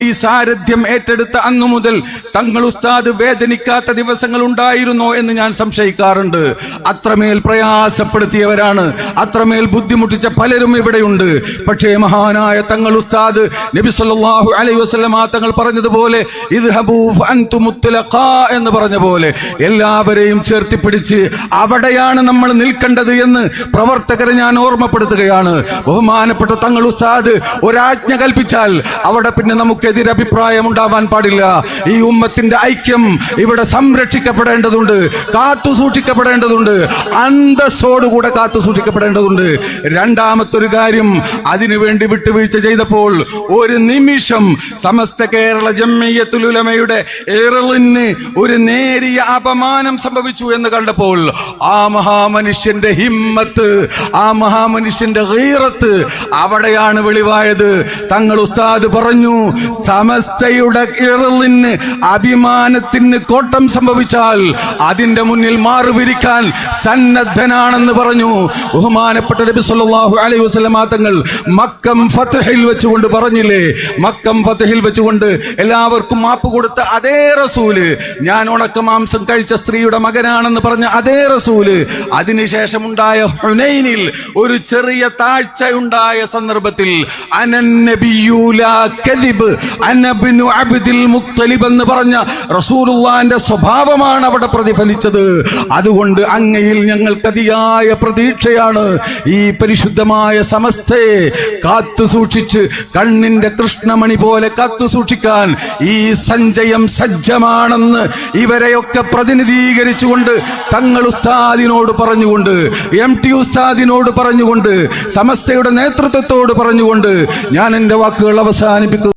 ഈ സാരഥ്യം ഏറ്റെടുത്ത അന്നു മുതൽ തങ്ങൾ ഉസ്താദ് വേദനിക്കാത്ത ദിവസങ്ങൾ ഉണ്ടായിരുന്നോ എന്ന് ഞാൻ സംശയിക്കാറുണ്ട്. അത്രമേൽ പ്രയാസപ്പെടുത്തിയവരാണ്, അത്രമേൽ ബുദ്ധിമുട്ടിച്ച പലരും ഇവിടെയുണ്ട്. പക്ഷേ മഹാനായ തങ്ങൾ ഉസ്താദ് നബി സല്ലല്ലാഹു അലൈഹി വസല്ലമ തങ്ങൾ പറഞ്ഞതുപോലെ ഇദ്ഹബൂ ഫഅൻതും മുത്ലഖാ എന്ന് പറഞ്ഞ പോലെ എല്ലാവരെയും ചേർത്തി പിടിച്ച് അവിടെയാണ് നമ്മൾ നിൽക്കേണ്ടത് എന്ന് പ്രവർത്തകരെ ഞാൻ ഓർമ്മപ്പെടുത്തുകയാണ്. ബഹുമാനപ്പെട്ട തങ്ങൾ ഉസ്താദ് ഒരാജ്ഞ കൽപ്പിച്ചാൽ അവിടെ പിന്നെ നമുക്ക് എതിരഭിപ്രായം ഉണ്ടാവാൻ പാടില്ല. ഈ ഉമ്മത്തിന്റെ ഐക്യം ഇവിടെ സംരക്ഷിക്കപ്പെടേണ്ടതുണ്ട്, കാത്തു സൂക്ഷിക്കപ്പെടേണ്ടതുണ്ട്, അന്തസ്സോടുകൂടെ കാത്തു സൂക്ഷിക്കപ്പെടേണ്ടതുണ്ട്. രണ്ടാമത്തൊരു കാര്യം, അതിനുവേണ്ടി വിട്ടുവീഴ്ച ചെയ്തപ്പോൾ ഒരു നിമിഷം സമസ്ത കേരള ജംഇയ്യത്തുൽ ഉലമയുടെ ഇർളിന് ഒരു നേരിയ അപമാനം സംഭവിച്ചു എന്ന് കണ്ടപ്പോൾ ആ മഹാമനുഷ്യന്റെ ഹിമ്മത്ത്, ആ മഹാമനുഷ്യന്റെ ഗീറത്ത് അവിടെയാണ് വെളിവായത്. തങ്ങൾ ഉസ്താദ് പറഞ്ഞു, സമസ്തയുടെ ഇർളിന് അഭിമാനത്തിന് കോട്ടം സംഭവിച്ചാൽ അതിന്റെ മുന്നിൽ മാറുപിരിക്കാൻ സന്നദ്ധനാണെന്ന് പറഞ്ഞു. ബഹുമാനപ്പെട്ട നബി സല്ലല്ലാഹു അലൈഹി വസല്ലമ തങ്ങൾ മക്കം ഫത്ഹിൽ വെച്ചുകൊണ്ട് പറഞ്ഞില്ലേ, മക്കം ഫത്ഹിൽ വെച്ചുകൊണ്ട് എല്ലാവർക്കും മാപ്പ് കൊടുത്ത അതേ റസൂല്, ഞാൻ ഉണക്കമാംസം കഴിച്ച സ്ത്രീയുടെ മകനാണെന്ന് പറഞ്ഞ അതേ റസൂല്, അതിനുശേഷം ഉണ്ടായ ഹുനൈനിൽ ഒരു ചെറിയ താഴ്ച ഉണ്ടായ സന്ദർഭത്തിൽ എന്ന് പറഞ്ഞ റസൂലുള്ളാഹിന്റെ സ്വഭാവമാണ് അവിടെ പ്രതിഫലിച്ചത്. അതുകൊണ്ട് അങ്ങയിൽ ഞങ്ങൾക്ക് അതിയായ പ്രതീക്ഷയാണ്. ഈ പരിശുദ്ധമായ സമസ്തയെ കാത്തു സൂക്ഷിച്ച് കണ്ണിന്റെ കൃഷ്ണമണി പോലെ കാത്തു സൂക്ഷിക്കാൻ ഈ സഞ്ചയം സജ്ജമാണെന്ന് ഇവരെയൊക്കെ പ്രതിനിധീകരിച്ചുകൊണ്ട് തങ്ങൾ ഉസ്താദിനോട് പറഞ്ഞുകൊണ്ട്, MT ഉസ്താദിനോട് പറഞ്ഞുകൊണ്ട്, സമസ്തയുടെ നേതൃത്വത്തോട് പറഞ്ഞുകൊണ്ട് ഞാൻ എൻ്റെ വാക്കുകൾ അവസാനിപ്പിക്കുന്നു.